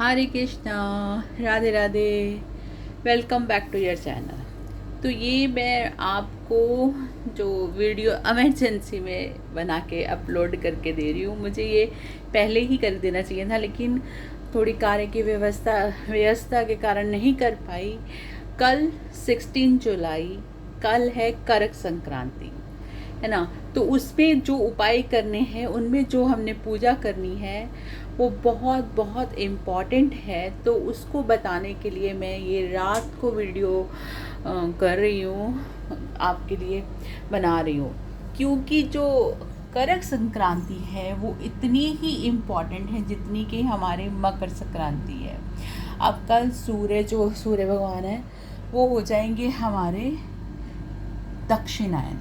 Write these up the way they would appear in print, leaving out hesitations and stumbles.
Hare Krishna, Radhe Radhe. Welcome back to your channel. तो ये मैं आपको जो वीडियो इमरजेंसी में बना के अपलोड करके दे रही हूँ। मुझे ये पहले ही कर देना चाहिए था, लेकिन थोड़ी कार्य की व्यवस्था के कारण नहीं कर पाई। कल 16 जुलाई, कल है करक संक्रांति, है ना। तो उसमें जो उपाय करने हैं, उनमें जो हमने पूजा करनी है वो बहुत बहुत इम्पॉर्टेंट है। तो उसको बताने के लिए मैं ये रात को वीडियो कर रही हूँ, आपके लिए बना रही हूँ। क्योंकि जो करक संक्रांति है वो इतनी ही इम्पॉर्टेंट है जितनी कि हमारे मकर संक्रांति है। अब कल सूर्य भगवान है वो हो जाएंगे हमारे दक्षिणायन।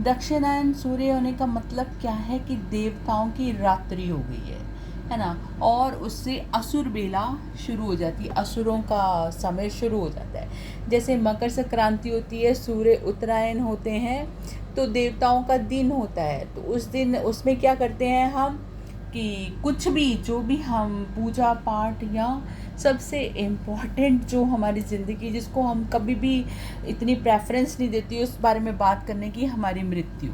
दक्षिणायन सूर्य होने का मतलब क्या है कि देवताओं की रात्रि हो गई है ना। और उससे असुर बेला शुरू हो जाती है, असुरों का समय शुरू हो जाता है। जैसे मकर संक्रांति होती है, सूर्य उत्तरायण होते हैं, तो देवताओं का दिन होता है। तो उस दिन उसमें क्या करते हैं हम कि कुछ भी जो भी हम पूजा पाठ या सबसे इम्पॉर्टेंट जो हमारी ज़िंदगी जिसको हम कभी भी इतनी प्रेफरेंस नहीं देती उस बारे में बात करने की, हमारी मृत्यु,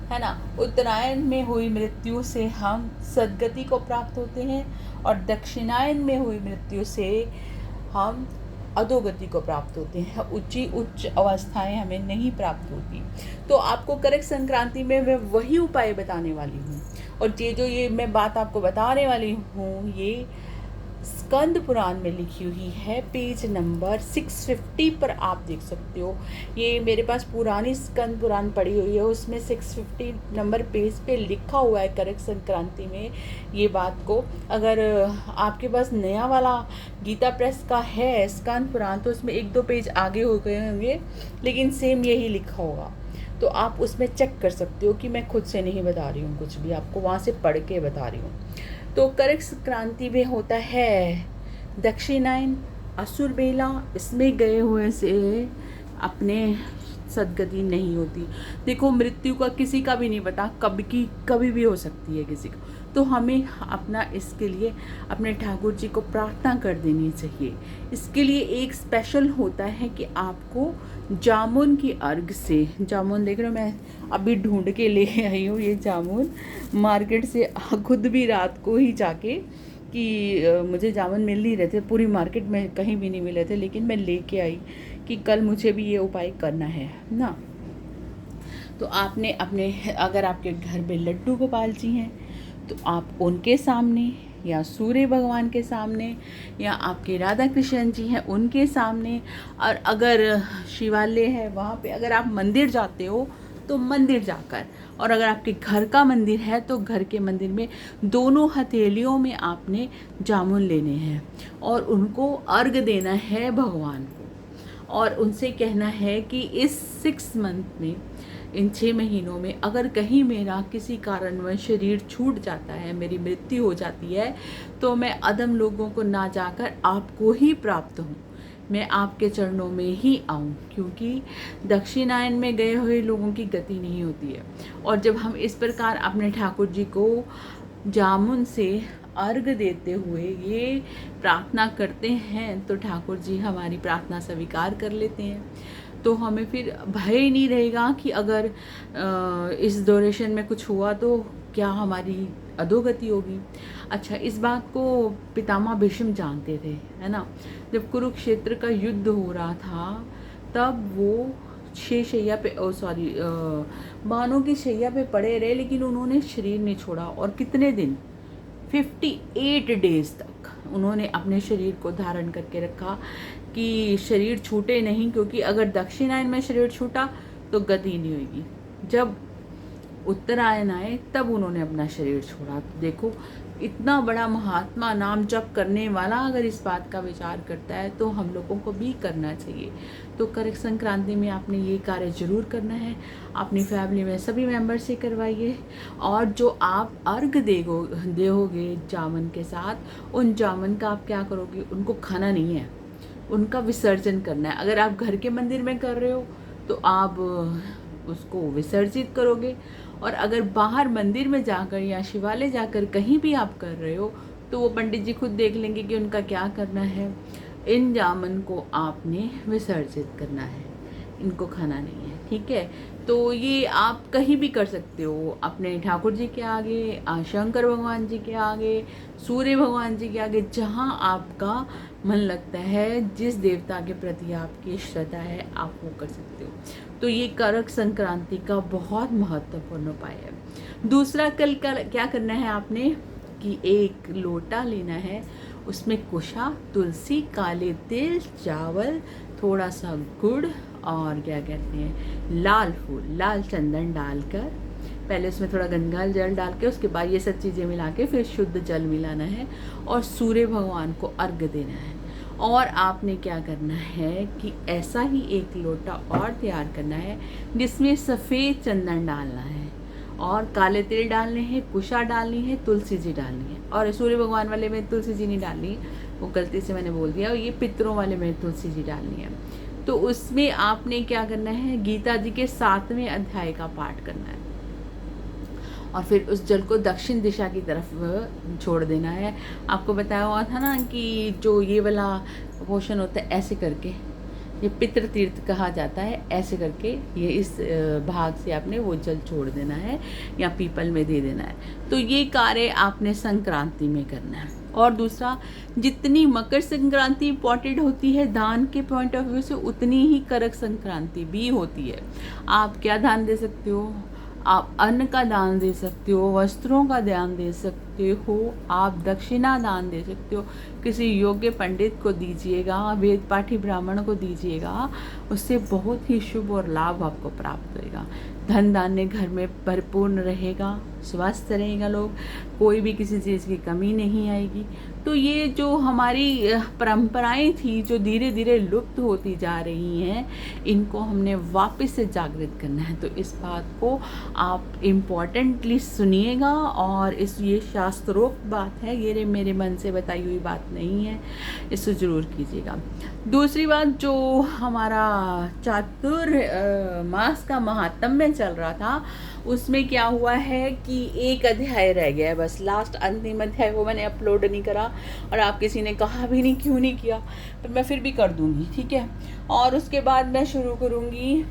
है ना। उत्तरायण में हुई मृत्यु से हम सद्गति को प्राप्त होते हैं और दक्षिणायन में हुई मृत्यु से हम अधोगति को प्राप्त होते हैं। उच्च अवस्थाएं हमें नहीं प्राप्त होती। तो आपको करक संक्रांति में मैं वही उपाय बताने वाली हूँ। और ये मैं बात आपको बताने वाली हूँ, ये स्कंद पुराण में लिखी हुई है। पेज नंबर 650 पर आप देख सकते हो। ये मेरे पास पुरानी स्कंद पुराण पड़ी हुई है, उसमें 650 नंबर पेज पे लिखा हुआ है करक संक्रांति में ये बात को। अगर आपके पास नया वाला गीता प्रेस का है स्कंद पुराण तो उसमें 1-2 पेज आगे हो गए होंगे, लेकिन सेम यही लिखा होगा। तो आप उसमें चेक कर सकते हो कि मैं खुद से नहीं बता रही हूँ कुछ भी, आपको वहाँ से पढ़ के बता रही हूँ। तो करक संक्रांति में होता है दक्षिणायन, असुर बेला। इसमें गए हुए से अपने सद्गति नहीं होती। देखो, मृत्यु का किसी का भी नहीं पता, कभी भी हो सकती है किसी का। तो हमें अपना इसके लिए अपने ठाकुर जी को प्रार्थना कर देनी चाहिए। इसके लिए एक स्पेशल होता है कि आपको जामुन की अर्घ से, जामुन देख रहे हो, मैं अभी ढूंढ के ले आई हूँ ये जामुन मार्केट से, खुद भी रात को ही जाके कि मुझे जामुन मिल नहीं रहे थे, पूरी मार्केट में कहीं भी नहीं मिले थे, लेकिन मैं लेके आई कि कल मुझे भी ये उपाय करना है ना। तो आपने अपने, अगर आपके घर में लड्डू गोपाल जी हैं तो आप उनके सामने, या सूर्य भगवान के सामने, या आपके राधा कृष्ण जी हैं उनके सामने, और अगर शिवालय है वहाँ पे, अगर आप मंदिर जाते हो तो मंदिर जाकर, और अगर आपके घर का मंदिर है तो घर के मंदिर में दोनों हथेलियों में आपने जामुन लेने हैं और उनको अर्घ देना है भगवान को। और उनसे कहना है कि इस 6 मंथ में, इन 6 महीनों में अगर कहीं मेरा किसी कारणवश शरीर छूट जाता है, मेरी मृत्यु हो जाती है, तो मैं अदम लोगों को ना जाकर आपको ही प्राप्त हूँ, मैं आपके चरणों में ही आऊँ। क्योंकि दक्षिणायन में गए हुए लोगों की गति नहीं होती है। और जब हम इस प्रकार अपने ठाकुर जी को जामुन से अर्घ देते हुए ये प्रार्थना करते हैं तो ठाकुर जी हमारी प्रार्थना स्वीकार कर लेते हैं। तो हमें फिर भय नहीं रहेगा कि अगर इस ड्यूरेशन में कुछ हुआ तो क्या हमारी अधोगति होगी। अच्छा, इस बात को पितामह भीष्म जानते थे, है ना। जब कुरुक्षेत्र का युद्ध हो रहा था तब वो शैया पे, बाणों की शैया पे पड़े रहे, लेकिन उन्होंने शरीर नहीं छोड़ा। और कितने दिन, 58 डेज तक उन्होंने अपने शरीर को धारण करके रखा कि शरीर छूटे नहीं, क्योंकि अगर दक्षिणायन में शरीर छूटा तो गति नहीं होगी। जब उत्तरायण आए तब उन्होंने अपना शरीर छोड़ा। तो देखो, इतना बड़ा महात्मा नाम जप करने वाला अगर इस बात का विचार करता है तो हम लोगों को भी करना चाहिए। तो करक संक्रांति में आपने ये कार्य जरूर करना है। अपनी फैमिली में सभी मेंबर से करवाइए। और जो आप अर्घ दोगे जामुन के साथ, उन जामुन का आप क्या करोगे, उनको खाना नहीं है, उनका विसर्जन करना है। अगर आप घर के मंदिर में कर रहे हो तो आप उसको विसर्जित करोगे, और अगर बाहर मंदिर में जाकर या शिवालय जाकर कहीं भी आप कर रहे हो तो वो पंडित जी खुद देख लेंगे कि उनका क्या करना है। इन जामन को आपने विसर्जित करना है, इनको खाना नहीं है, ठीक है। तो ये आप कहीं भी कर सकते हो, अपने ठाकुर जी के आगे, शंकर भगवान जी के आगे, सूर्य भगवान जी के आगे, जहाँ आपका मन लगता है, जिस देवता के प्रति आपकी श्रद्धा है, आप वो कर सकते हो। तो ये करक संक्रांति का बहुत महत्वपूर्ण उपाय है। दूसरा, कल का क्या करना है आपने कि एक लोटा लेना है, उसमें कुशा, तुलसी, काले तिल, चावल, थोड़ा सा गुड़ और क्या कहते हैं लाल फूल, लाल चंदन डालकर, पहले उसमें थोड़ा गंगा जल डाल के, उसके बाद ये सब चीज़ें मिला के फिर शुद्ध जल मिलाना है और सूर्य भगवान को अर्घ्य देना है। और आपने क्या करना है कि ऐसा ही एक लोटा और तैयार करना है जिसमें सफ़ेद चंदन डालना है और काले तिल डालने हैं, कुशा डालनी है, तुलसी जी डालनी है। और सूर्य भगवान वाले में तुलसी जी नहीं डालनी, वो गलती से मैंने बोल दिया। और ये पितरों वाले में तुलसी जी डालनी है। तो उसमें आपने क्या करना है, गीता जी के 7वें अध्याय का पाठ करना है और फिर उस जल को दक्षिण दिशा की तरफ छोड़ देना है। आपको बताया हुआ था ना कि जो ये वाला पोषण होता है, ऐसे करके ये पितृ तीर्थ कहा जाता है, ऐसे करके ये इस भाग से आपने वो जल छोड़ देना है या पीपल में दे देना है। तो ये कार्य आपने संक्रांति में करना है। और दूसरा, जितनी मकर संक्रांति इम्पॉर्टेंट होती है दान के पॉइंट ऑफ व्यू से, उतनी ही करक संक्रांति भी होती है। आप क्या दान दे सकते हो? आप अन्न का दान दे सकते हो, वस्त्रों का दान दे सकते हो, आप दक्षिणा दान दे सकते हो, किसी योग्य पंडित को दीजिएगा, वेद पाठी ब्राह्मण को दीजिएगा, उससे बहुत ही शुभ और लाभ आपको प्राप्त होएगा। धन धान्य घर में परिपूर्ण रहेगा, स्वस्थ रहेगा लोग, कोई भी किसी चीज़ की कमी नहीं आएगी। तो ये जो हमारी परंपराएं थी जो धीरे धीरे लुप्त होती जा रही हैं, इनको हमने वापस से जागृत करना है। तो इस बात को आप इम्पॉर्टेंटली सुनिएगा और ये शास्त्रोक्त बात है, ये मेरे मन से बताई हुई बात नहीं है, इसको ज़रूर कीजिएगा। दूसरी बात, जो हमारा चातुर्मास का महात्म्य चल रहा था, उसमें क्या हुआ है कि एक अध्याय रह गया है, बस लास्ट अंतिम अध्याय, वो मैंने अपलोड नहीं करा और आप किसी ने कहा भी नहीं क्यों नहीं किया, पर मैं फिर भी कर दूंगी, ठीक है। और उसके बाद मैं शुरू करूंगी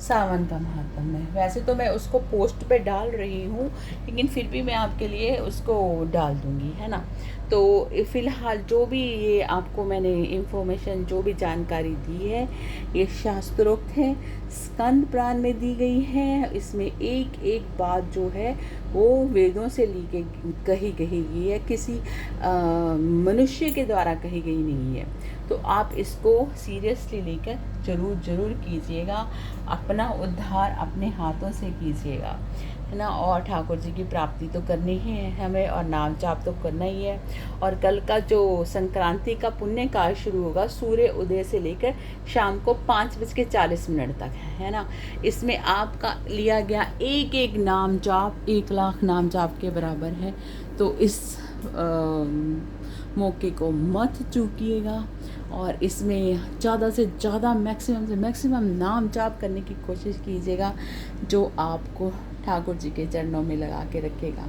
सावन का महात्म्य। वैसे तो मैं उसको पोस्ट पे डाल रही हूँ, लेकिन फिर भी मैं आपके लिए उसको डाल दूंगी, है ना। तो फ़िलहाल जो भी ये आपको मैंने इंफॉर्मेशन, जो भी जानकारी दी है, ये शास्त्रोक्त है, स्कंद पुराण में दी गई है। इसमें एक एक बात जो है वो वेदों से ली के कही गई है, किसी मनुष्य के द्वारा कही गई नहीं है। तो आप इसको सीरियसली लेकर ज़रूर कीजिएगा, अपना उद्धार अपने हाथों से कीजिएगा, है ना। और ठाकुर जी की प्राप्ति तो करनी ही है हमें, और नाम जाप तो करना ही है। और कल का जो संक्रांति का पुण्य काल शुरू होगा सूर्य उदय से लेकर शाम को 5:40 तक है ना। इसमें आपका लिया गया एक एक नाम जाप 1 लाख नाम जाप के बराबर है। तो इस मौके को मत चूकिएगा और इसमें ज़्यादा से ज़्यादा मैक्सिमम से मैक्सिमम नाम जाप करने की कोशिश कीजिएगा, जो आपको ठाकुर जी के चरणों में लगा के रखेगा।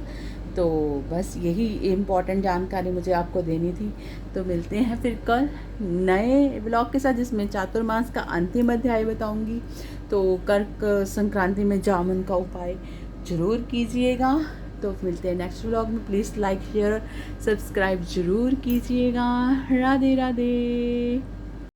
तो बस यही इम्पॉर्टेंट जानकारी मुझे आपको देनी थी। तो मिलते हैं फिर कल नए ब्लॉग के साथ, जिसमें चातुर्मास का अंतिम अध्याय बताऊंगी। तो कर्क संक्रांति में जामुन का उपाय ज़रूर कीजिएगा। तो मिलते हैं नेक्स्ट व्लॉग में। प्लीज़ लाइक शेयर सब्सक्राइब ज़रूर कीजिएगा। राधे राधे।